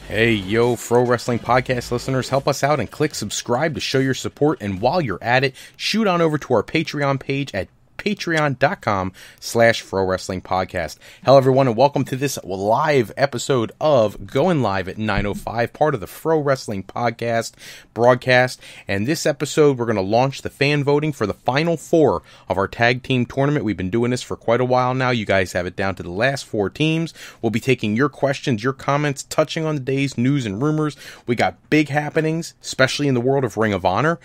Hey, yo, Fro Wrestling Podcast listeners, help us out and click subscribe to show your support. And while you're at it, shoot on over to our Patreon page at patreon.com/Fro Wrestling Podcast. Hello, everyone, and welcome to this live episode of Going Live at 9:05, part of the Fro Wrestling Podcast broadcast. And this episode, we're going to launch the fan voting for the final four of our tag team tournament. We've been doing this for quite a while now. You guys have it down to the last four teams. We'll be taking your questions, your comments, touching on the day's news and rumors. We got big happenings, especially in the world of Ring of Honor,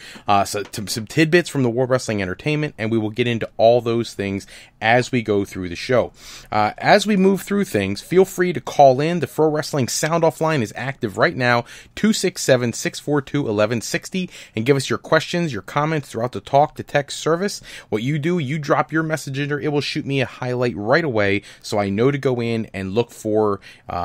some tidbits from the World Wrestling Entertainment, and we will get into all those things as we go through the show. As we move through things, feel free to call in. The Fro Wrestling Sound Off line is active right now, 267-642-1160, and give us your questions, your comments throughout the talk to text service. What you do, you drop your message in there. It will shoot me a highlight right away, so I know to go in and look for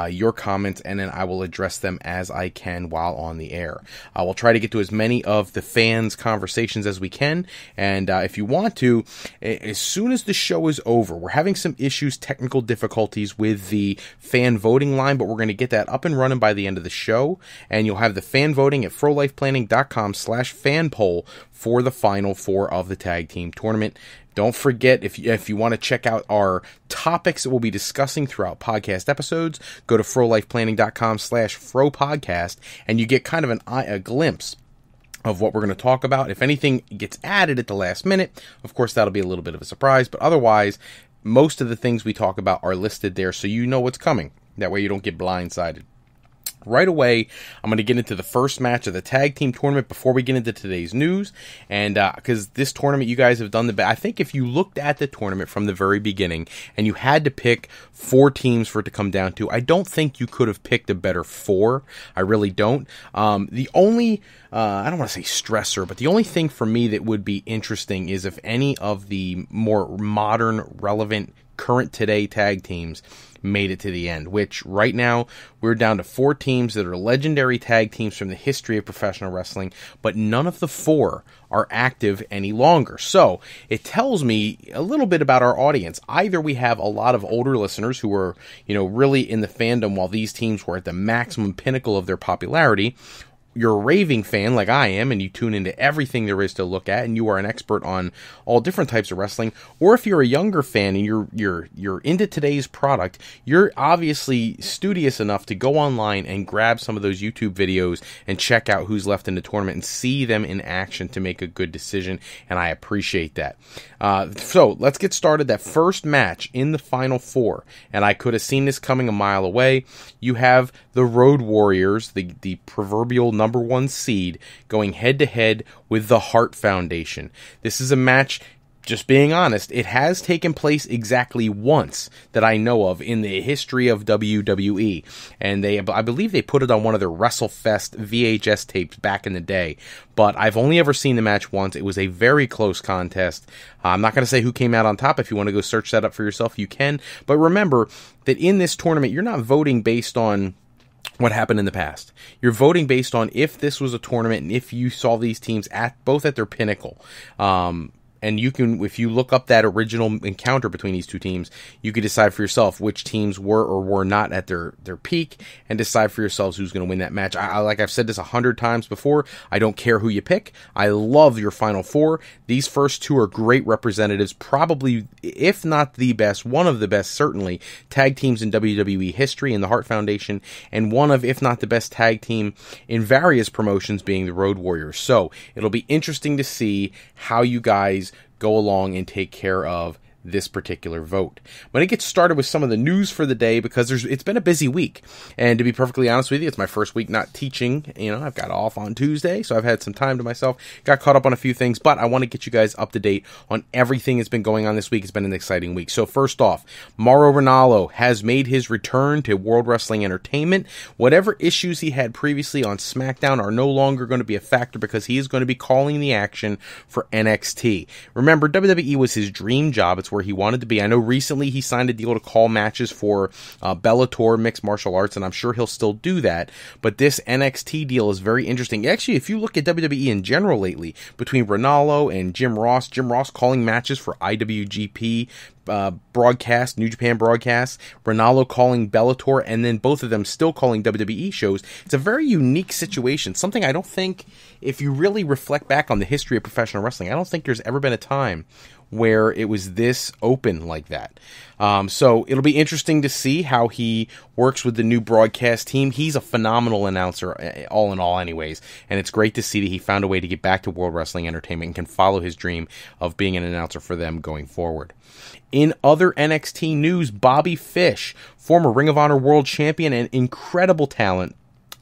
your comments, and then I will address them as I can while on the air. I will try to get to as many of the fans' conversations as we can, and if you want to, as soon as the show is over, we're having some issues, technical difficulties with the fan voting line, but we're going to get that up and running by the end of the show, and you'll have the fan voting at frolifeplanning.com/fan poll for the final four of the tag team tournament. Don't forget, if you want to check out our topics that we'll be discussing throughout podcast episodes, go to frolifeplanning.com/Fro podcast, and you get kind of a glimpse of what we're going to talk about. If anything gets added at the last minute, of course, that'll be a little bit of a surprise, but otherwise, most of the things we talk about are listed there, so you know what's coming. That way you don't get blindsided. Right away, I'm going to get into the first match of the tag team tournament before we get into today's news. And because this tournament, you guys have done the best. I think if you looked at the tournament from the very beginning and you had to pick four teams for it to come down to, I don't think you could have picked a better four. I really don't. The only, I don't want to say stressor, but the only thing for me that would be interesting is if any of the more modern, relevant, current today tag teams made it to the end, which right now we're down to four teams that are legendary tag teams from the history of professional wrestling, but none of the four are active any longer. So it tells me a little bit about our audience. Either we have a lot of older listeners who are, really in the fandom while these teams were at the maximum pinnacle of their popularity. You're a raving fan like I am, and you tune into everything there is to look at, and you are an expert on all different types of wrestling. Or if you're a younger fan and you're into today's product, you're obviously studious enough to go online and grab some of those YouTube videos and check out who's left in the tournament and see them in action to make a good decision, and I appreciate that. So let's get started. That first match in the final four, and I could have seen this coming a mile away. You have the Road Warriors, the proverbial number one seed, going head-to-head with the Hart Foundation. This is a match, just being honest, it has taken place exactly once that I know of in the history of WWE. And I believe they put it on one of their WrestleFest VHS tapes back in the day. But I've only ever seen the match once. It was a very close contest. I'm not going to say who came out on top. If you want to go search that up for yourself, you can. But remember that in this tournament, you're not voting based on what happened in the past. You're voting based on if this was a tournament and if you saw these teams both at their pinnacle. And you can, if you look up that original encounter between these two teams, you can decide for yourself which teams were or were not at their peak and decide for yourselves who's going to win that match. Like I've said this 100 times before, I don't care who you pick. I love your final four. These first two are great representatives, probably, if not the best, one of the best, certainly, tag teams in WWE history in the Hart Foundation, and one of, if not the best tag team in various promotions being the Road Warriors. So it'll be interesting to see how you guys go along and take care of this particular vote. I'm going to get started with some of the news for the day because it's been a busy week. And to be perfectly honest with you, it's my first week not teaching. I've got off on Tuesday, so I've had some time to myself. Got caught up on a few things, but I want to get you guys up to date on everything that's been going on this week. It's been an exciting week. So first off, Mauro Ranallo has made his return to World Wrestling Entertainment. Whatever issues he had previously on SmackDown are no longer going to be a factor because he is going to be calling the action for NXT. Remember, WWE was his dream job. It's where he wanted to be. I know recently he signed a deal to call matches for Bellator Mixed Martial Arts, and I'm sure he'll still do that. But this NXT deal is very interesting. Actually, if you look at WWE in general lately, between Ranallo and Jim Ross calling matches for IWGP, broadcast, New Japan broadcast, Ronaldo calling Bellator, and then both of them still calling WWE shows. It's a very unique situation, something I don't think, if you really reflect back on the history of professional wrestling, I don't think there's ever been a time where it was this open like that. So it'll be interesting to see how he works with the new broadcast team. He's a phenomenal announcer, all in all anyways, and it's great to see that he found a way to get back to World Wrestling Entertainment and can follow his dream of being an announcer for them going forward. In other NXT news, Bobby Fish, former Ring of Honor World Champion and incredible talent,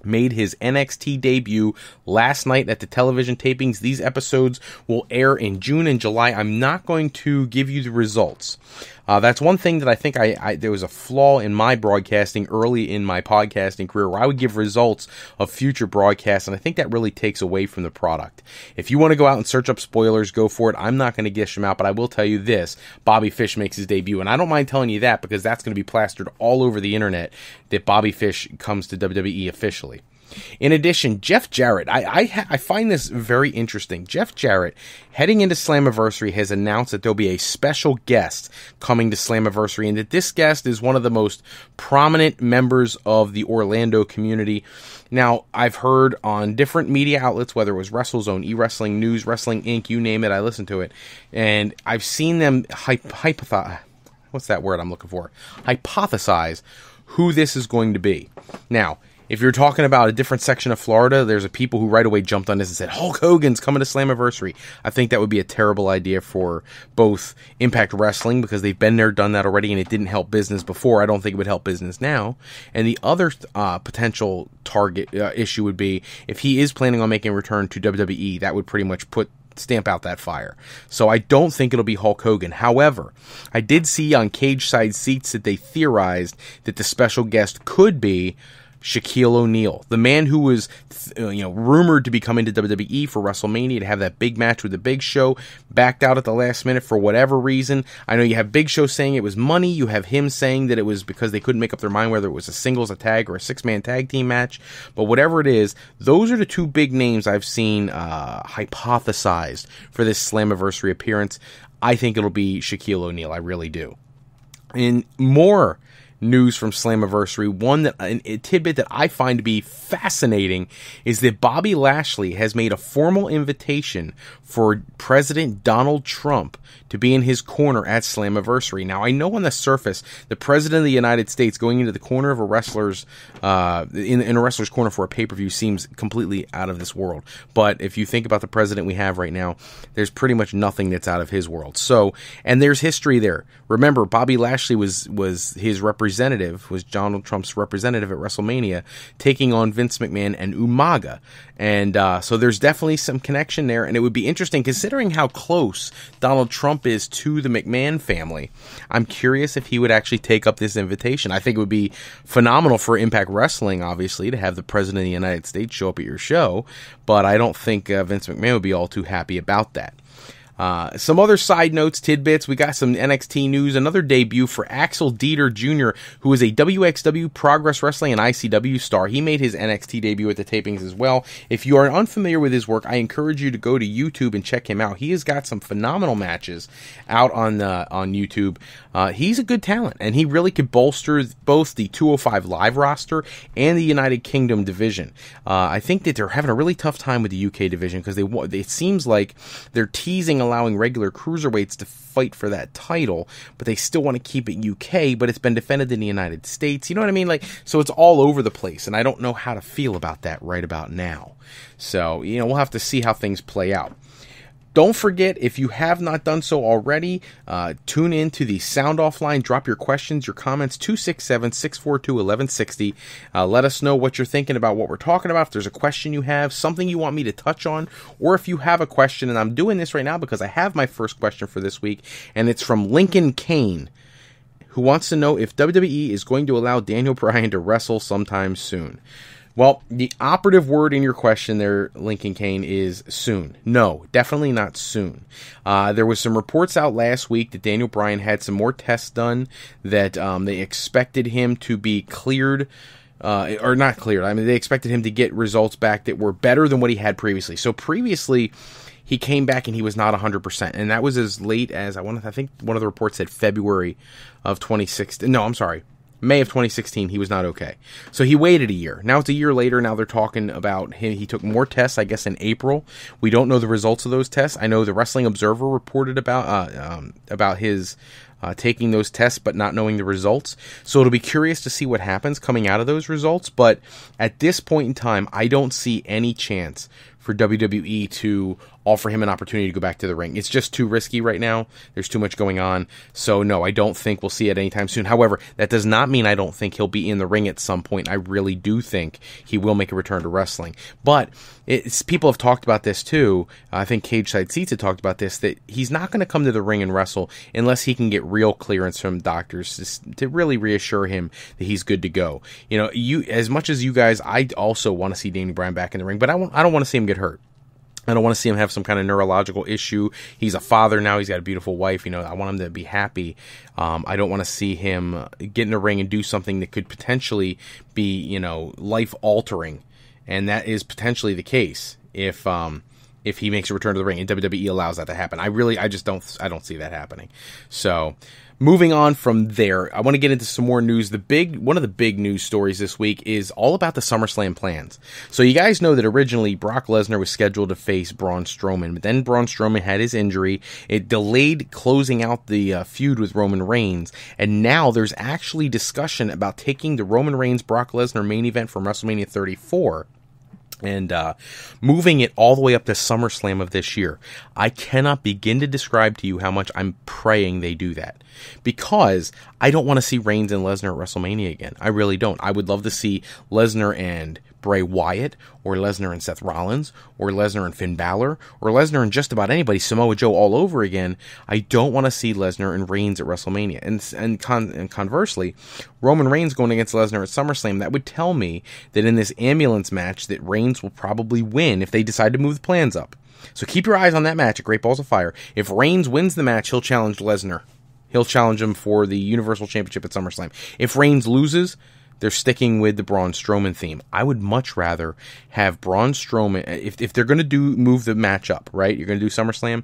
made his NXT debut last night at the television tapings. These episodes will air in June and July. I'm not going to give you the results. That's one thing that I think there was a flaw in my broadcasting early in my podcasting career, where I would give results of future broadcasts, and I think that really takes away from the product. If you want to go out and search up spoilers, go for it. I'm not going to dish them out, but I will tell you this: Bobby Fish makes his debut, and I don't mind telling you that because that's going to be plastered all over the internet that Bobby Fish comes to WWE officially. In addition, Jeff Jarrett, I find this very interesting. Jeff Jarrett, heading into Slammiversary, has announced that there'll be a special guest coming to Slammiversary, and that this guest is one of the most prominent members of the Orlando community. Now, I've heard on different media outlets, whether it was WrestleZone, eWrestling News, Wrestling Inc., you name it, I listened to it, and I've seen them hypothesize who this is going to be. Now, if you're talking about a different section of Florida, there's a people who right away jumped on this and said, Hulk Hogan's coming to Slammiversary. I think that would be a terrible idea for both Impact Wrestling, because they've been there, done that already, and it didn't help business before. I don't think it would help business now. And the other potential target issue would be, if he is planning on making a return to WWE, that would pretty much stamp out that fire. So I don't think it'll be Hulk Hogan. However, I did see on Cage Side Seats that they theorized that the special guest could be Shaquille O'Neal, the man who was rumored to be coming to WWE for WrestleMania to have that big match with the Big Show, backed out at the last minute for whatever reason. I know you have Big Show saying it was money. You have him saying that it was because they couldn't make up their mind whether it was a singles, a tag, or a six-man tag team match. But whatever it is, those are the two big names I've seen hypothesized for this Slammiversary appearance. I think it'll be Shaquille O'Neal. I really do. In more news from Slammiversary, a tidbit that I find to be fascinating is that Bobby Lashley has made a formal invitation for President Donald Trump to be in his corner at Slammiversary. Now, I know on the surface, the President of the United States going into the corner of a wrestler's, in a wrestler's corner for a pay-per-view seems completely out of this world. But if you think about the President we have right now, there's pretty much nothing that's out of his world. So, and there's history there. Remember, Bobby Lashley was his representative, was Donald Trump's representative at WrestleMania, taking on Vince McMahon and Umaga. And so there's definitely some connection there, and it would be interesting, considering how close Donald Trump is to the McMahon family. I'm curious if he would actually take up this invitation. I think it would be phenomenal for Impact Wrestling, obviously, to have the President of the United States show up at your show, but I don't think Vince McMahon would be all too happy about that. Some other side notes, tidbits. We got some NXT news. Another debut for Axel Dieter Jr., who is a WXW, Progress Wrestling, and ICW star. He made his NXT debut at the tapings as well. If you are unfamiliar with his work, I encourage you to go to YouTube and check him out. He has got some phenomenal matches out on YouTube. He's a good talent, and he really could bolster both the 205 Live roster and the United Kingdom division. I think that they're having a really tough time with the UK division because it seems like they're teasing allowing regular cruiserweights to fight for that title, but they still want to keep it UK, but it's been defended in the United States. You know what I mean? So it's all over the place, and I don't know how to feel about that right about now. So, we'll have to see how things play out. Don't forget, if you have not done so already, tune in to the Sound Off line. Drop your questions, your comments, 267-642-1160. Let us know what you're thinking about what we're talking about. If there's a question you have, something you want me to touch on, or if you have a question, and I'm doing this right now because I have my first question for this week, and it's from Lincoln Kane, who wants to know if WWE is going to allow Daniel Bryan to wrestle sometime soon. Well, the operative word in your question there, Lincoln Kane, is soon. No, definitely not soon. There was some reports out last week that Daniel Bryan had some more tests done, that they expected him to be cleared, or not cleared. I mean, they expected him to get results back that were better than what he had previously. So previously, he came back and he was not 100%. And that was as late as, I think one of the reports said February of 2016. No, I'm sorry. May of 2016, he was not okay. So he waited a year. Now it's a year later. Now they're talking about him. He took more tests, I guess, in April. We don't know the results of those tests. I know the Wrestling Observer reported about his taking those tests, but not knowing the results. So it'll be curious to see what happens coming out of those results. But at this point in time, I don't see any chance for WWE to offer him an opportunity to go back to the ring. It's just too risky right now. There's too much going on. So no, I don't think we'll see it anytime soon. However, that does not mean I don't think he'll be in the ring at some point. I really do think he will make a return to wrestling. But people have talked about this too. I think Cage Side Seats had talked about this, that he's not going to come to the ring and wrestle unless he can get real clearance from doctors to really reassure him that he's good to go. You know, as much as you guys, I also want to see Danny Bryan back in the ring, but I don't want to see him get hurt. I don't want to see him have some kind of neurological issue. He's a father now. He's got a beautiful wife. You know, I want him to be happy. I don't want to see him get in the ring and do something that could potentially be, you know, life-altering. And that is potentially the case if he makes a return to the ring and WWE allows that to happen. I don't see that happening. So, moving on from there, I want to get into some more news. One of the big news stories this week is all about the SummerSlam plans. So you guys know that originally Brock Lesnar was scheduled to face Braun Strowman, but then Braun Strowman had his injury. It delayed closing out the feud with Roman Reigns, and now there's actually discussion about taking the Roman Reigns-Brock Lesnar main event from WrestleMania 34 and moving it all the way up to SummerSlam of this year. I cannot begin to describe to you how much I'm praying they do that, because I don't want to see Reigns and Lesnar at WrestleMania again. I really don't. I would love to see Lesnar and Bray Wyatt, or Lesnar and Seth Rollins, or Lesnar and Finn Balor, or Lesnar and just about anybody, Samoa Joe all over again. I don't want to see Lesnar and Reigns at WrestleMania. And conversely, Roman Reigns going against Lesnar at SummerSlam, that would tell me that in this ambulance match that Reigns will probably win if they decide to move the plans up. So keep your eyes on that match at Great Balls of Fire. If Reigns wins the match, he'll challenge Lesnar. He'll challenge him for the Universal Championship at SummerSlam. If Reigns loses, they're sticking with the Braun Strowman theme. I would much rather have Braun Strowman, if they're going to move the match up, right? You're going to do SummerSlam.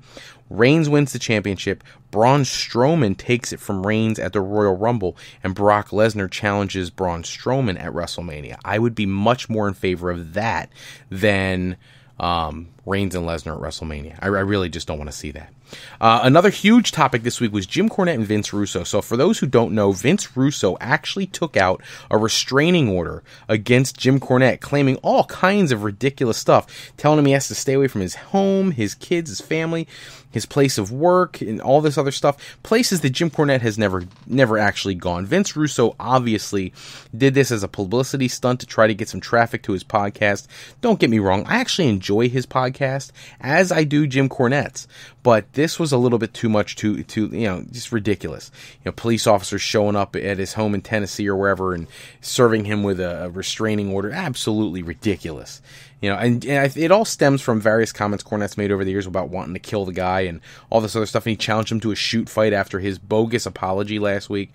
Reigns wins the championship. Braun Strowman takes it from Reigns at the Royal Rumble, and Brock Lesnar challenges Braun Strowman at WrestleMania. I would be much more in favor of that than Reigns and Lesnar at WrestleMania. I really just don't want to see that. Another huge topic this week was Jim Cornette and Vince Russo. So for those who don't know, Vince Russo actually took out a restraining order against Jim Cornette, claiming all kinds of ridiculous stuff, telling him he has to stay away from his home, his kids, his family, his place of work, and all this other stuff. Places that Jim Cornette has never actually gone. Vince Russo obviously did this as a publicity stunt to try to get some traffic to his podcast. Don't get me wrong, I actually enjoy his podcast, as I do Jim Cornette's. But this was a little bit too much, just ridiculous. Police officers showing up at his home in Tennessee or wherever and serving him with a restraining order. Absolutely ridiculous. And it all stems from various comments Cornette's made over the years about wanting to kill the guy and all this other stuff. And he challenged him to a shoot fight after his bogus apology last week.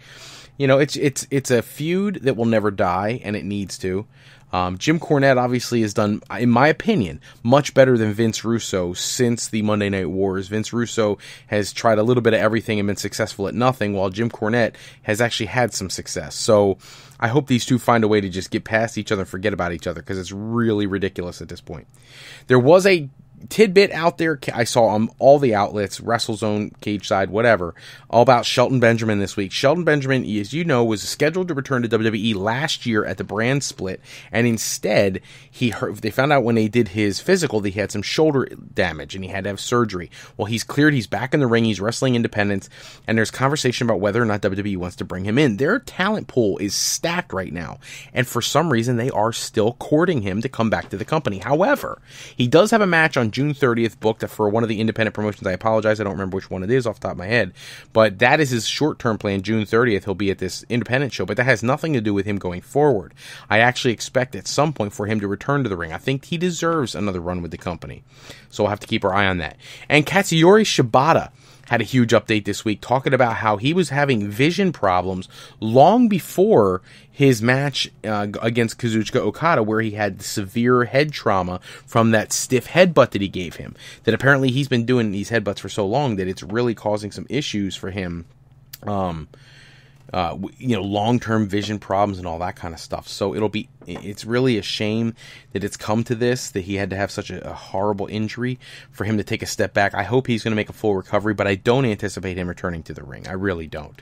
It's a feud that will never die, and it needs to. Jim Cornette obviously has done, in my opinion, much better than Vince Russo since the Monday Night Wars. Vince Russo has tried a little bit of everything and been successful at nothing, while Jim Cornette has actually had some success. So I hope these two find a way to just get past each other and forget about each other, because it's really ridiculous at this point. There was a tidbit out there I saw on all the outlets, WrestleZone, Cage Side, whatever, all about Shelton Benjamin this week. Shelton Benjamin, as you know, was scheduled to return to WWE last year at the brand split, and instead they found out when they did his physical that he had some shoulder damage and he had to have surgery. Well, he's cleared, he's back in the ring, he's wrestling independents, and there's conversation about whether or not WWE wants to bring him in. Their talent pool is stacked right now, and for some reason they are still courting him to come back to the company. However, he does have a match on June 30th booked for one of the independent promotions. I apologize, I don't remember which one it is off the top of my head, but that is his short-term plan. June 30th he'll be at this independent show, but that has nothing to do with him going forward. I actually expect at some point for him to return to the ring. I think he deserves another run with the company, so we'll have to keep our eye on that. And Katsuyori Shibata had a huge update this week talking about how he was having vision problems long before his match against Kazuchika Okada, where he had severe head trauma from that stiff headbutt that he gave him. That apparently he's been doing these headbutts for so long that it's really causing some issues for him. Long-term vision problems and all that kind of stuff. So it's really a shame that it's come to this, that he had to have such a horrible injury for him to take a step back. I hope he's going to make a full recovery, but I don't anticipate him returning to the ring. I really don't.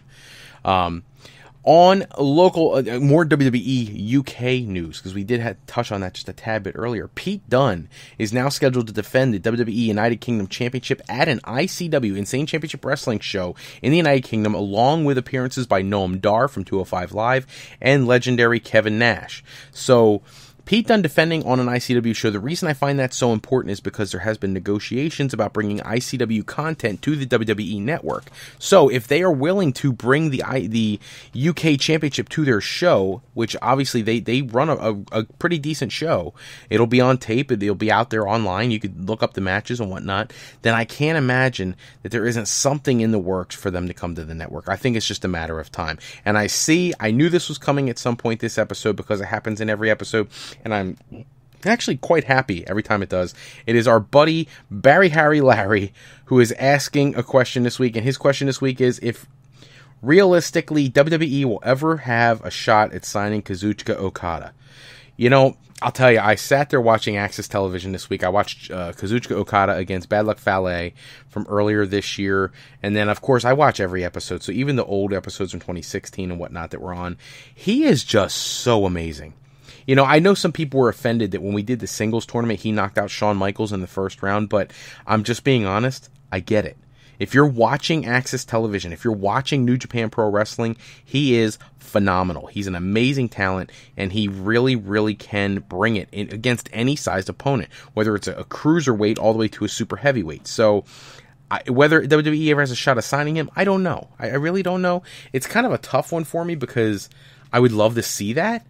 On local, more WWE UK news, because we did touch on that just a tad bit earlier. Pete Dunne is now scheduled to defend the WWE United Kingdom Championship at an ICW, Insane Championship Wrestling show in the United Kingdom, along with appearances by Noam Dar from 205 Live and legendary Kevin Nash. So, Pete Dunne defending on an ICW show. The reason I find that so important is because there has been negotiations about bringing ICW content to the WWE network. So if they are willing to bring the UK Championship to their show, which obviously they run a pretty decent show, it'll be on tape, it'll be out there online, you could look up the matches and whatnot, then I can't imagine that there isn't something in the works for them to come to the network. I think it's just a matter of time. And I knew this was coming at some point this episode because it happens in every episode. And I'm actually quite happy every time it does. It is our buddy Barry Harry Larry who is asking a question this week. And his question this week is if realistically WWE will ever have a shot at signing Kazuchika Okada. You know, I'll tell you, I sat there watching Access Television this week. I watched Kazuchika Okada against Bad Luck Fale from earlier this year. And then, of course, I watch every episode. So even the old episodes from 2016 and whatnot that were on, he is just so amazing. You know, I know some people were offended that when we did the singles tournament, he knocked out Shawn Michaels in the first round, but I'm just being honest, I get it. If you're watching Access Television, if you're watching New Japan Pro Wrestling, he is phenomenal. He's an amazing talent, and he really, really can bring it against any sized opponent, whether it's a cruiserweight all the way to a super heavyweight. So, whether WWE ever has a shot of signing him, I don't know. I really don't know. It's kind of a tough one for me because I would love to see that,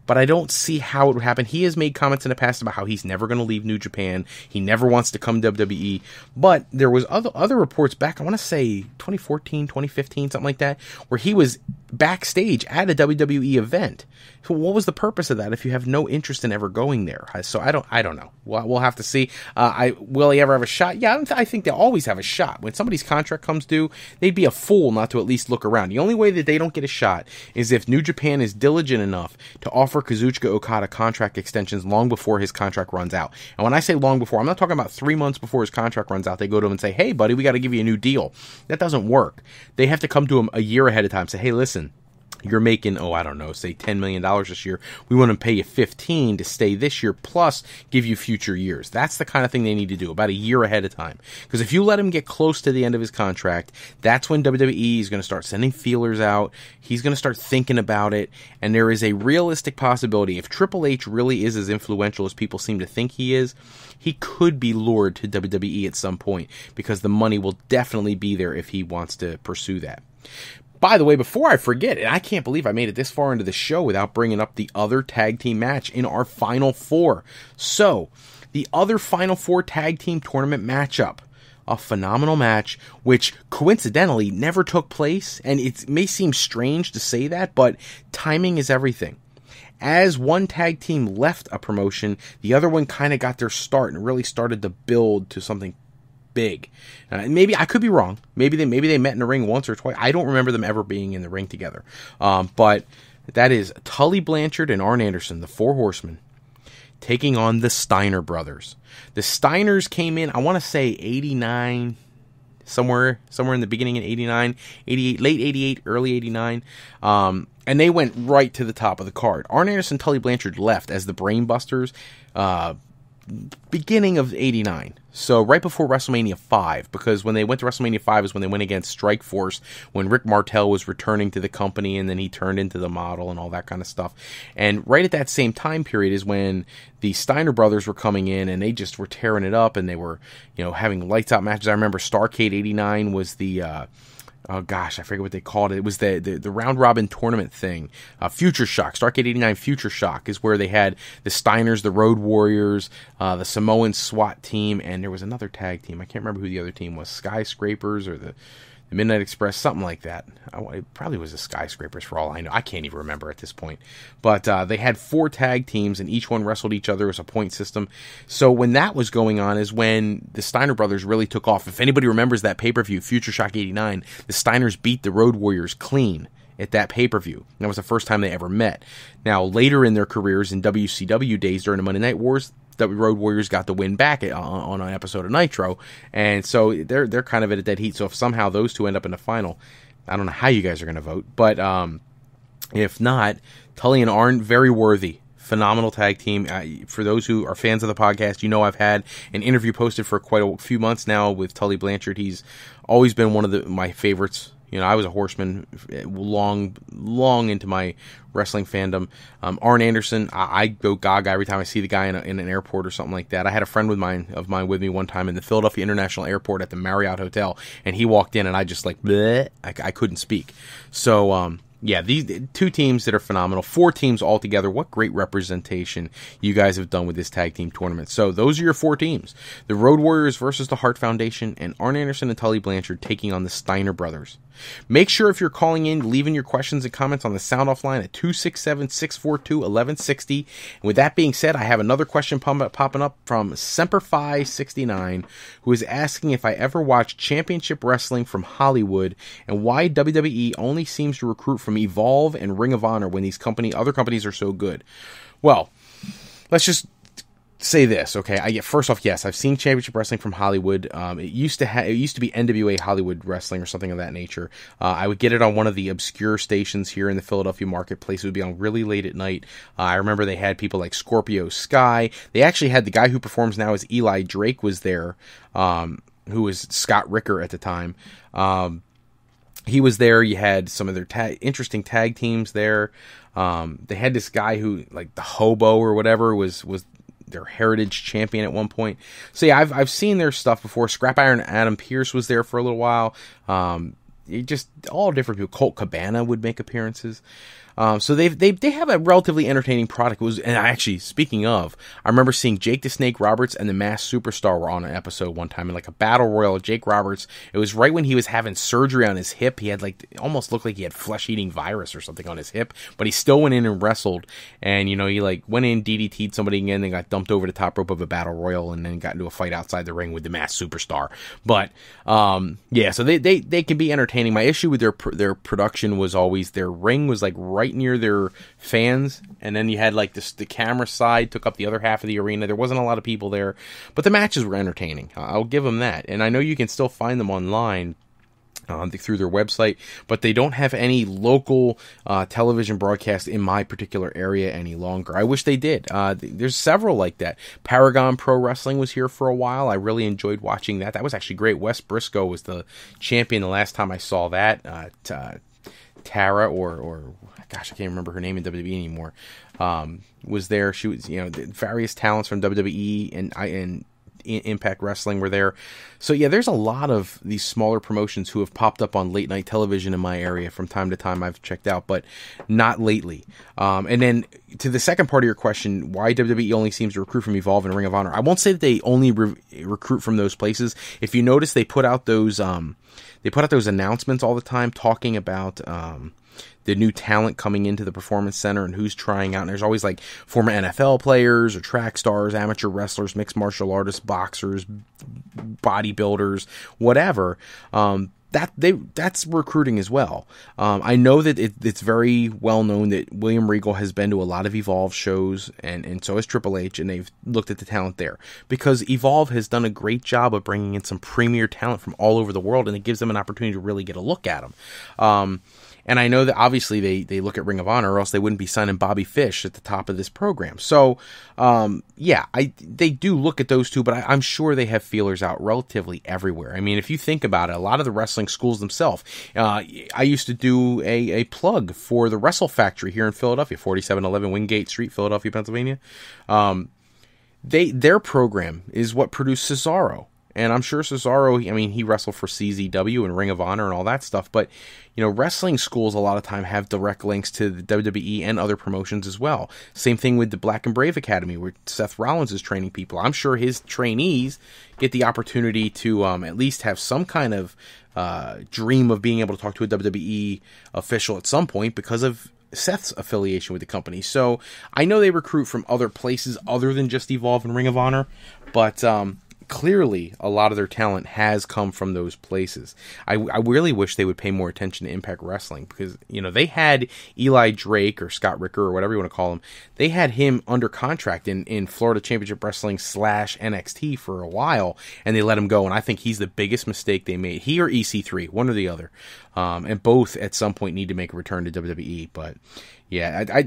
but I don't see how it would happen. He has made comments in the past about how he's never going to leave New Japan. He never wants to come to WWE. But there was other reports back, I want to say 2014, 2015, something like that, where he was backstage at a WWE event. So what was the purpose of that if you have no interest in ever going there? So I don't know. We'll have to see. Will he ever have a shot? Yeah, I think they'll always have a shot. When somebody's contract comes due, they'd be a fool not to at least look around. The only way that they don't get a shot is if New Japan is diligent enough to offer Kazuchika Okada contract extensions long before his contract runs out. And when I say long before, I'm not talking about 3 months before his contract runs out. They go to him and say, hey, buddy, we got to give you a new deal. That doesn't work. They have to come to him a year ahead of time, say, hey, listen, you're making, say $10 million this year. We want to pay you 15 to stay this year, plus give you future years. That's the kind of thing they need to do about a year ahead of time. Because if you let him get close to the end of his contract, that's when WWE is going to start sending feelers out. He's going to start thinking about it. And there is a realistic possibility, if Triple H really is as influential as people seem to think he is, he could be lured to WWE at some point, because the money will definitely be there if he wants to pursue that. By the way, before I forget, and I can't believe I made it this far into the show without bringing up the other tag team match in our Final Four. So, the other Final Four tag team tournament matchup. A phenomenal match, which coincidentally never took place, and it may seem strange to say that, but timing is everything. As one tag team left a promotion, the other one kind of got their start and really started to build to something big. Maybe I could be wrong. Maybe they met in the ring once or twice. I don't remember them ever being in the ring together. But that is Tully Blanchard and Arn Anderson, the Four Horsemen, taking on the Steiner brothers. The Steiners came in, I want to say 89, somewhere in the beginning in 89, 88, late 88, early 89. And they went right to the top of the card. Arn Anderson and Tully Blanchard left as the Brainbusters beginning of 89. So right before WrestleMania 5, because when they went to WrestleMania 5 is when they went against Strikeforce, when Rick Martel was returning to the company, and then he turned into the model and all that kind of stuff. And right at that same time period is when the Steiner brothers were coming in, and they just were tearing it up, and they were, having lights out matches. I remember Starrcade 89 was the oh gosh, I forget what they called it. It was the round robin tournament thing. Future Shock, Starrcade 89 Future Shock is where they had the Steiners, the Road Warriors, the Samoan SWAT team, and there was another tag team. I can't remember who the other team was. Skyscrapers or the Midnight Express, something like that. It probably was the Skyscrapers for all I know. I can't even remember at this point. But they had 4 tag teams, and each one wrestled each other as a point system. So when that was going on is when the Steiner brothers really took off. If anybody remembers that pay-per-view, Future Shock 89, the Steiners beat the Road Warriors clean at that pay-per-view. That was the first time they ever met. Now, later in their careers, in WCW days during the Monday Night Wars, the Road Warriors got the win back on an episode of Nitro, and so they're kind of at a dead heat. So if somehow those two end up in the final, I don't know how you guys are going to vote, but if not, Tully and Arn, very worthy. Phenomenal tag team. For those who are fans of the podcast, you know I've had an interview posted for quite a few months now with Tully Blanchard. He's always been one of my favorites. You know, I was a Horseman long into my wrestling fandom. Arn Anderson, I go gaga every time I see the guy in an airport or something like that. I had a friend of mine with me one time in the Philadelphia International Airport at the Marriott Hotel, and he walked in, and I just bleh, I couldn't speak. So, yeah, these 2 teams that are phenomenal. 4 teams altogether. What great representation you guys have done with this tag team tournament. So those are your 4 teams. The Road Warriors versus the Hart Foundation, and Arn Anderson and Tully Blanchard taking on the Steiner brothers. Make sure if you're calling in, leaving your questions and comments on the sound off line at 267-642-1160. And with that being said, I have another question popping up from Semperfi69, who is asking if I ever watched Championship Wrestling from Hollywood and why WWE only seems to recruit from Evolve and Ring of Honor when these other companies are so good. Well, let's just say this, okay? First off, yes, I've seen Championship Wrestling from Hollywood. It used to be NWA Hollywood Wrestling or something of that nature. I would get it on one of the obscure stations here in the Philadelphia marketplace. It would be on really late at night. I remember they had people like Scorpio Sky. They actually had the guy who performs now as Eli Drake was there, who was Scott Ricker at the time. He was there. You had some of their interesting tag teams there. They had this guy who, like the Hobo or whatever, was their heritage champion at one point. So yeah, I've seen their stuff before. Scrap Iron Adam Pierce was there for a little while. Just all different people. Colt Cabana would make appearances. So they have a relatively entertaining product. And actually, speaking of, I remember seeing Jake the Snake Roberts and the Masked Superstar were on an episode one time in like a battle royal. Jake Roberts, it was right when he was having surgery on his hip. He had it almost looked like he had flesh-eating virus or something on his hip, but he still went in and wrestled. And he went in, DDT'd somebody again, then got dumped over the top rope of a battle royal, and then got into a fight outside the ring with the Masked Superstar. But yeah, so they can be entertaining. My issue with their production was always their ring was like right near their fans, and then you had like the camera side took up the other half of the arena. There wasn't a lot of people there, but the matches were entertaining. I'll give them that. And I know you can still find them online through their website, but they don't have any local television broadcast in my particular area any longer. I wish they did. There's several like that. Paragon Pro Wrestling was here for a while. I really enjoyed watching that. That was actually great. Wes Briscoe was the champion the last time I saw that. Tara or gosh, I can't remember her name in WWE anymore, was there. She was, various talents from WWE and Impact Wrestling were there. So yeah, there's a lot of these smaller promotions who have popped up on late night television in my area from time to time. I've checked out, but not lately. And then to the second part of your question, why WWE only seems to recruit from Evolve and Ring of Honor. I won't say that they only recruit from those places. If you notice, they put out those announcements all the time talking about the new talent coming into the Performance Center and who's trying out. And there's always like former NFL players or track stars, amateur wrestlers, mixed martial artists, boxers, bodybuilders, whatever. That's recruiting as well. I know that it's very well known that William Regal has been to a lot of Evolve shows, and so has Triple H, and they've looked at the talent there because Evolve has done a great job of bringing in some premier talent from all over the world, and it gives them an opportunity to really get a look at them. And I know that obviously they look at Ring of Honor, or else they wouldn't be signing Bobby Fish at the top of this program. So, yeah, they do look at those two, but I'm sure they have feelers out relatively everywhere. I mean, if you think about it, a lot of the wrestling schools themselves, I used to do a plug for the Wrestle Factory here in Philadelphia, 4711 Wingate Street, Philadelphia, Pennsylvania. Their program is what produced Cesaro. And I'm sure Cesaro, I mean, he wrestled for CZW and Ring of Honor and all that stuff, but, wrestling schools a lot of time have direct links to the WWE and other promotions as well. Same thing with the Black and Brave Academy, where Seth Rollins is training people. I'm sure his trainees get the opportunity to at least have some kind of dream of being able to talk to a WWE official at some point because of Seth's affiliation with the company. So I know they recruit from other places other than just Evolve and Ring of Honor, but clearly a lot of their talent has come from those places. I really wish they would pay more attention to Impact Wrestling because, they had Eli Drake or Scott Ricker or whatever you want to call him. They had him under contract in Florida Championship Wrestling / NXT for a while, and they let him go. And I think he's the biggest mistake they made. He or EC3, one or the other. And both at some point need to make a return to WWE. But yeah, I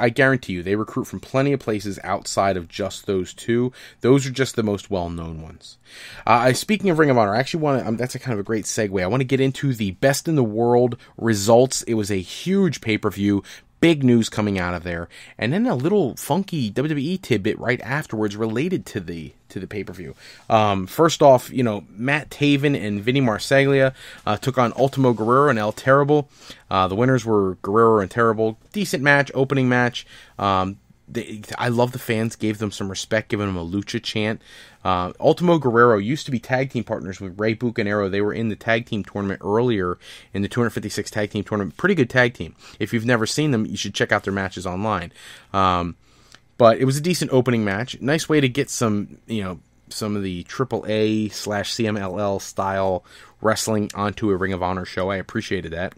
guarantee you they recruit from plenty of places outside of just those two. Those are just the most well-known ones. Speaking of Ring of Honor, I actually want to, that's a kind of a great segue. I want to get into the Best in the World results. It was a huge pay-per-view. Big news coming out of there, and then a little funky WWE tidbit right afterwards related to the pay-per-view. First off, Matt Taven and Vinny Marseglia took on Ultimo Guerrero and El Terrible. The winners were Guerrero and Terrible. Decent match, opening match. I love the fans gave them some respect, giving them a lucha chant. Ultimo Guerrero used to be tag team partners with Rey Bucanero. They were in the tag team tournament earlier in the 256 tag team tournament. Pretty good tag team. If you've never seen them, you should check out their matches online. But it was a decent opening match. Nice way to get some of the AAA / CMLL style wrestling onto a Ring of Honor show. I appreciated that.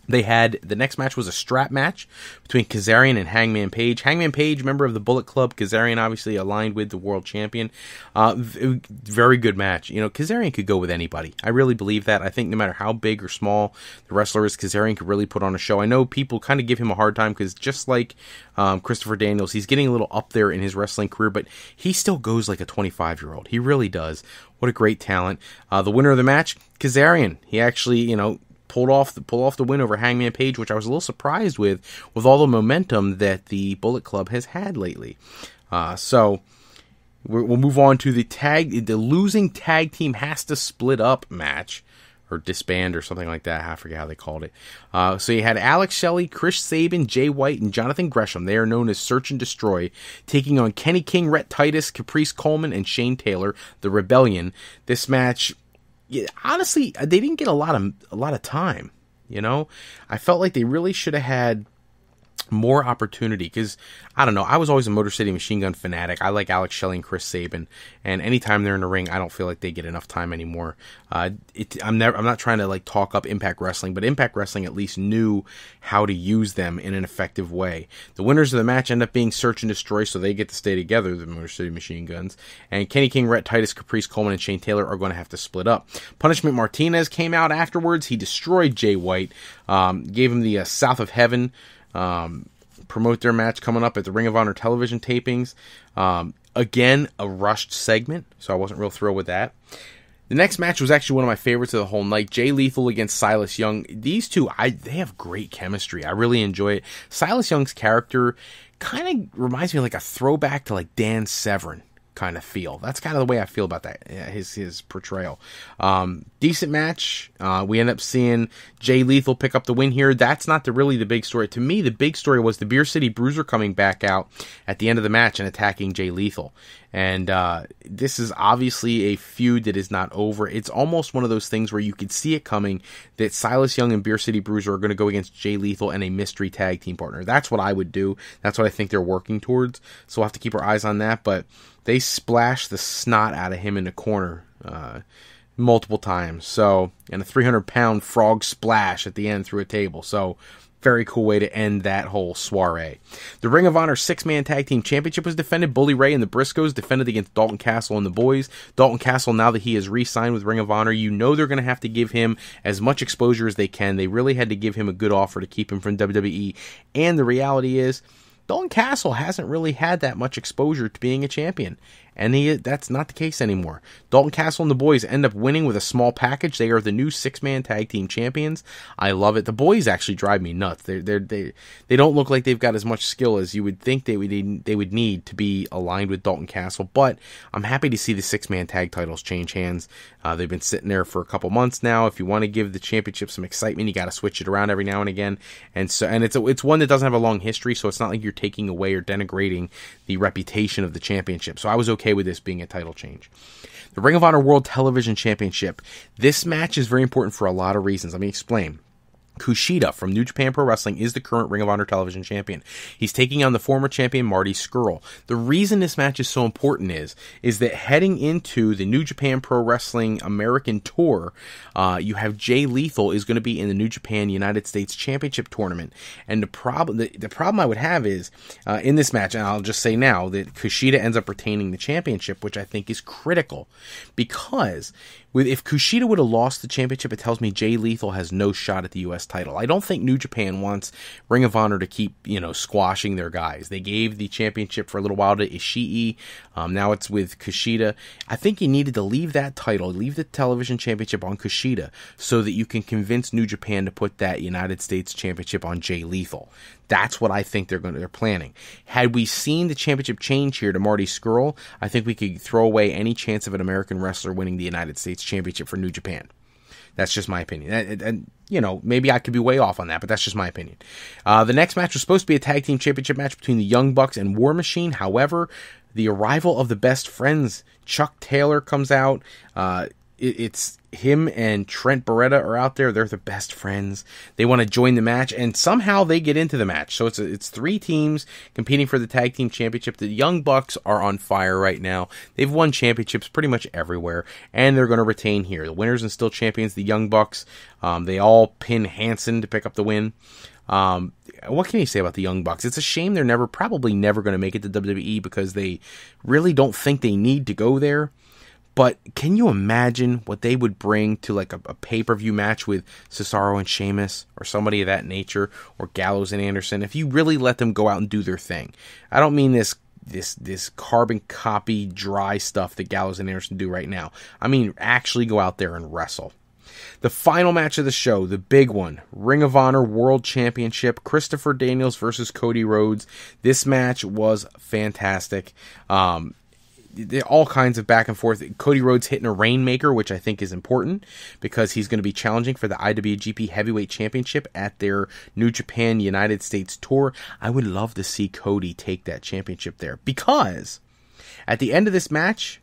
The next match was a strap match between Kazarian and Hangman Page. Hangman Page, member of the Bullet Club. Kazarian obviously aligned with the world champion. Very good match. Kazarian could go with anybody. I really believe that. I think no matter how big or small the wrestler is, Kazarian could really put on a show. I know people kind of give him a hard time because just like Christopher Daniels, he's getting a little up there in his wrestling career, but he still goes like a 25-year-old. He really does. What a great talent. The winner of the match, Kazarian. He actually, pulled off the win over Hangman Page, which I was a little surprised with all the momentum that the Bullet Club has had lately. So we'll move on to the losing tag team has to split up match, or disband or something like that. I forget how they called it. So you had Alex Shelley, Chris Sabin, Jay White, and Jonathan Gresham. They are known as Search and Destroy, taking on Kenny King, Rhett Titus, Caprice Coleman, and Shane Taylor, the Rebellion. This match, honestly, they didn't get a lot of time. I felt like they really should have had more opportunity because, I don't know, I was always a Motor City Machine Gun fanatic. I like Alex Shelley and Chris Sabin, and anytime they're in the ring, I don't feel like they get enough time anymore. I'm not trying to like talk up Impact Wrestling, but Impact Wrestling at least knew how to use them in an effective way. The winners of the match end up being Search and Destroy, so they get to stay together, the Motor City Machine Guns, and Kenny King, Rhett Titus, Caprice Coleman, and Shane Taylor are going to have to split up. Punishment Martinez came out afterwards. He destroyed Jay White, gave him the South of Heaven, promote their match coming up at the Ring of Honor television tapings. Again, a rushed segment, so I wasn't real thrilled with that. The next match was actually one of my favorites of the whole night. Jay Lethal against Silas Young. These two, they have great chemistry. I really enjoy it. Silas Young's character kind of reminds me of like a throwback to like Dan Severn kind of feel. That's kind of the way I feel about that, his portrayal. Decent match. We end up seeing Jay Lethal pick up the win here. That's not really the big story. To me, the big story was the Beer City Bruiser coming back out at the end of the match and attacking Jay Lethal. And this is obviously a feud that is not over. It's almost one of those things where you could see it coming, that Silas Young and Beer City Bruiser are going to go against Jay Lethal and a mystery tag team partner. That's what I would do. That's what I think they're working towards. So we'll have to keep our eyes on that. But they splashed the snot out of him in the corner multiple times. So, and a 300-pound frog splash at the end through a table. So, very cool way to end that whole soiree. The Ring of Honor 6-man tag team championship was defended. Bully Ray and the Briscoes defended against Dalton Castle and the boys. Dalton Castle, now that he has re-signed with Ring of Honor, you know they're going to have to give him as much exposure as they can. They really had to give him a good offer to keep him from WWE. And the reality is, Dalton Castle hasn't really had that much exposure to being a champion. and that's not the case anymore. Dalton Castle and the boys end up winning with a small package. They are the new 6-man tag team champions. I love it. The boys actually drive me nuts. They don't look like they've got as much skill as you would think they would need to be aligned with Dalton Castle, but I'm happy to see the 6-man tag titles change hands. They've been sitting there for a couple months now. If you want to give the championship some excitement, you got to switch it around every now and again. And it's one that doesn't have a long history, so it's not like you're taking away or denigrating the reputation of the championship. So I was okay with this being a title change. The Ring of Honor World Television Championship. This match is very important for a lot of reasons. Let me explain. Kushida from New Japan Pro Wrestling is the current Ring of Honor Television Champion. He's taking on the former champion Marty Scurll. The reason this match is so important is that heading into the New Japan Pro Wrestling American Tour, you have Jay Lethal is going to be in the New Japan United States Championship Tournament. And the problem I would have is, in this match, and I'll just say now, that Kushida ends up retaining the championship, which I think is critical. Because if Kushida would have lost the championship, it tells me Jay Lethal has no shot at the U.S. title. I don't think New Japan wants Ring of Honor to keep, squashing their guys. They gave the championship for a little while to Ishii. Now it's with Kushida. I think you needed to leave that title, leave the television championship on Kushida, so that you can convince New Japan to put that United States championship on Jay Lethal. That's what I think they're planning. Had we seen the championship change here to Marty Scurll, I think we could throw away any chance of an American wrestler winning the United States championship for New Japan. That's just my opinion. And maybe I could be way off on that, but that's just my opinion. The next match was supposed to be a tag team championship match between the Young Bucks and War Machine. However, the arrival of the Best Friends, Chuck Taylor, comes out. It's him and Trent Beretta are out there. They're the Best Friends. They want to join the match, and somehow they get into the match. So it's 3 teams competing for the tag team championship. The Young Bucks are on fire right now. They've won championships pretty much everywhere, and they're going to retain here. The winners and still champions, the Young Bucks. They all pin Hanson to pick up the win. What can you say about the Young Bucks? It's a shame they're probably never going to make it to WWE because they really don't think they need to go there. But can you imagine what they would bring to like a pay-per-view match with Cesaro and Sheamus or somebody of that nature, or Gallows and Anderson, if you really let them go out and do their thing? I don't mean this carbon copy dry stuff that Gallows and Anderson do right now. I mean actually go out there and wrestle. The final match of the show, the big one, Ring of Honor World Championship, Christopher Daniels versus Cody Rhodes. This match was fantastic. All kinds of back and forth. Cody Rhodes hitting a Rainmaker, which I think is important because he's going to be challenging for the IWGP Heavyweight Championship at their New Japan United States Tour. I would love to see Cody take that championship there because at the end of this match,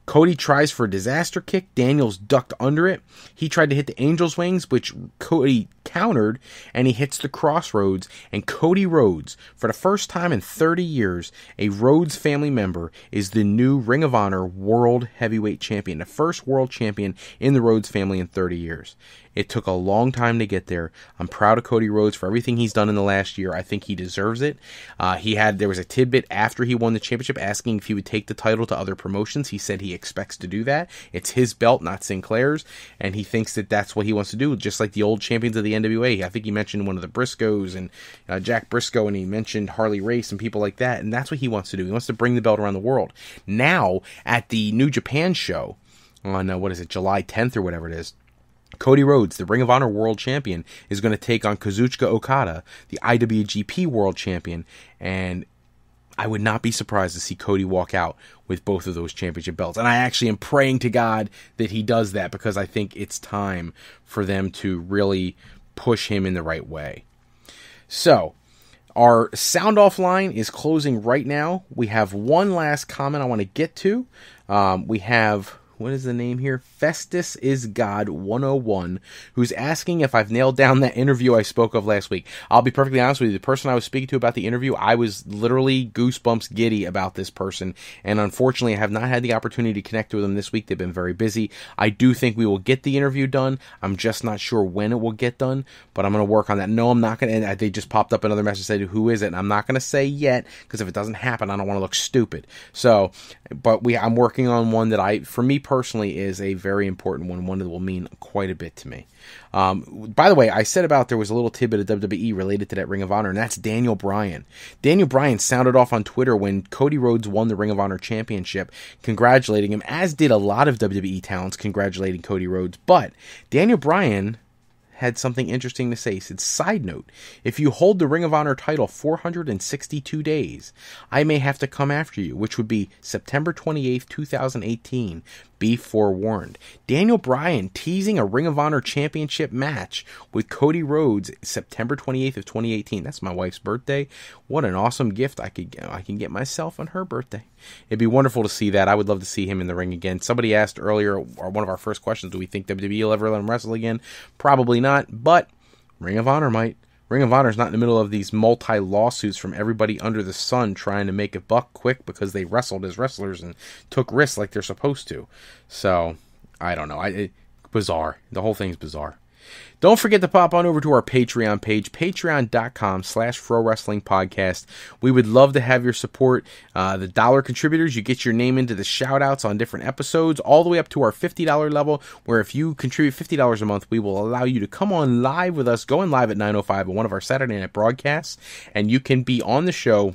Cody tries for a disaster kick. Daniels ducked under it. He tried to hit the Angel's Wings, which Cody countered, and he hits the Crossroads. And Cody Rhodes, for the first time in 30 years, a Rhodes family member, is the new Ring of Honor World Heavyweight Champion, the first world champion in the Rhodes family in 30 years. It took a long time to get there. I'm proud of Cody Rhodes for everything he's done in the last year. I think he deserves it. There was a tidbit after he won the championship asking if he would take the title to other promotions. He said he expects to do that. It's his belt, not Sinclair's, and he thinks that that's what he wants to do, just like the old champions of the NWA. I think he mentioned one of the Briscoes and Jack Briscoe, and he mentioned Harley Race and people like that, and that's what he wants to do. He wants to bring the belt around the world. Now, at the New Japan show on, July 10th or whatever it is, Cody Rhodes, the Ring of Honor World Champion, is going to take on Kazuchika Okada, the IWGP World Champion, and I would not be surprised to see Cody walk out with both of those championship belts. And I actually am praying to God that he does that because I think it's time for them to really push him in the right way. So, our sound off line is closing right now. We have one last comment I want to get to. We have... what is the name here? Festus is God 101, who's asking if I've nailed down that interview I spoke of last week. I'll be perfectly honest with you. The person I was speaking to about the interview, I was literally goosebumps giddy about this person. And unfortunately, I have not had the opportunity to connect with them this week. They've been very busy. I do think we will get the interview done. I'm just not sure when it will get done, but I'm going to work on that. No, I'm not going to. They just popped up another message saying, who is it? And I'm not going to say yet, because if it doesn't happen, I don't want to look stupid. So, but I'm working on one that for me personally is a very important one that will mean quite a bit to me. By the way, I said about there was a little tidbit of WWE related to that Ring of Honor, and that's Daniel Bryan. Daniel Bryan sounded off on Twitter when Cody Rhodes won the Ring of Honor Championship, congratulating him, as did a lot of WWE talents congratulating Cody Rhodes. But Daniel Bryan had something interesting to say. He said, side note, if you hold the Ring of Honor title 462 days, I may have to come after you, which would be September 28th, 2018. Be forewarned. Daniel Bryan teasing a Ring of Honor championship match with Cody Rhodes September 28th of 2018. That's my wife's birthday. What an awesome gift I can get myself on her birthday. It'd be wonderful to see that. I would love to see him in the ring again. Somebody asked earlier, or one of our first questions, do we think WWE will ever let him wrestle again? Probably not, but Ring of Honor might. Ring of Honor is not in the middle of these multi-lawsuits from everybody under the sun trying to make a buck quick because they wrestled as wrestlers and took risks like they're supposed to. So, I don't know. Bizarre. The whole thing's bizarre. Don't forget to pop on over to our Patreon page, patreon.com/ProWrestlingPodcast. We would love to have your support. The dollar contributors, you get your name into the shout-outs on different episodes, all the way up to our $50 level, where if you contribute $50 a month, we will allow you to come on live with us, going live at 9:05 on one of our Saturday night broadcasts, and you can be on the show.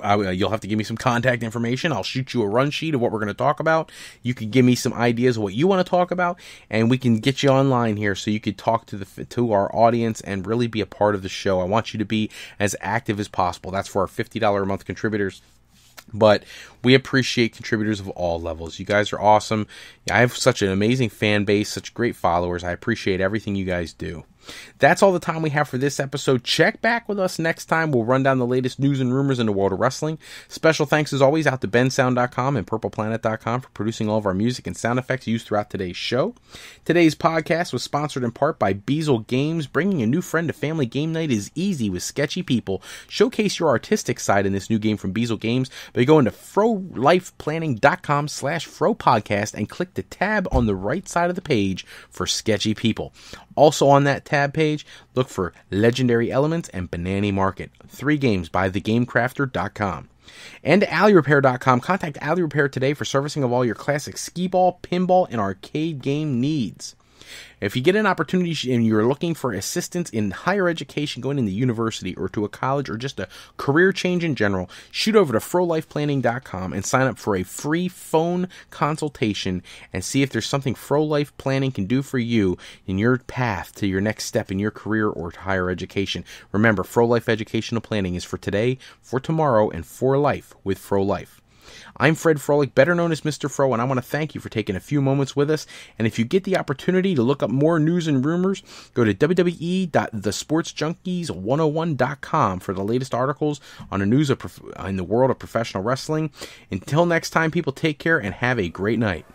You'll have to give me some contact information. I'll shoot you a run sheet of what we're going to talk about. You can give me some ideas of what you want to talk about, and we can get you online here so you could talk to our audience and really be a part of the show. I want you to be as active as possible. That's for our $50 a month contributors. But we appreciate contributors of all levels. You guys are awesome. I have such an amazing fan base, such great followers. I appreciate everything you guys do. That's all the time we have for this episode. Check back with us next time. We'll run down the latest news and rumors in the world of wrestling. Special thanks, as always, out to bensound.com and purpleplanet.com for producing all of our music and sound effects used throughout today's show. Today's podcast was sponsored in part by Beazle Games. Bringing a new friend to family game night is easy with sketchy people. Showcase your artistic side in this new game from Beazle Games by going to frolifeplanning.com/fropodcast and click the tab on the right side of the page for sketchy people. Also on that tab page, look for Legendary Elements and Banana Market, 3 games by thegamecrafter.com. And AlleyRepair.com. Contact Alley Repair today for servicing of all your classic skee-ball, pinball, and arcade game needs. If you get an opportunity and you're looking for assistance in higher education, going into university or to a college or just a career change in general, shoot over to frolifeplanning.com and sign up for a free phone consultation and see if there's something FroLife Planning can do for you in your path to your next step in your career or to higher education. Remember, FroLife Educational Planning is for today, for tomorrow, and for life with FroLife. I'm Fred Froelich, better known as Mr. Fro, and I want to thank you for taking a few moments with us. And if you get the opportunity to look up more news and rumors, go to www.thesportsjunkies101.com for the latest articles on the news in the world of professional wrestling. Until next time, people, take care and have a great night.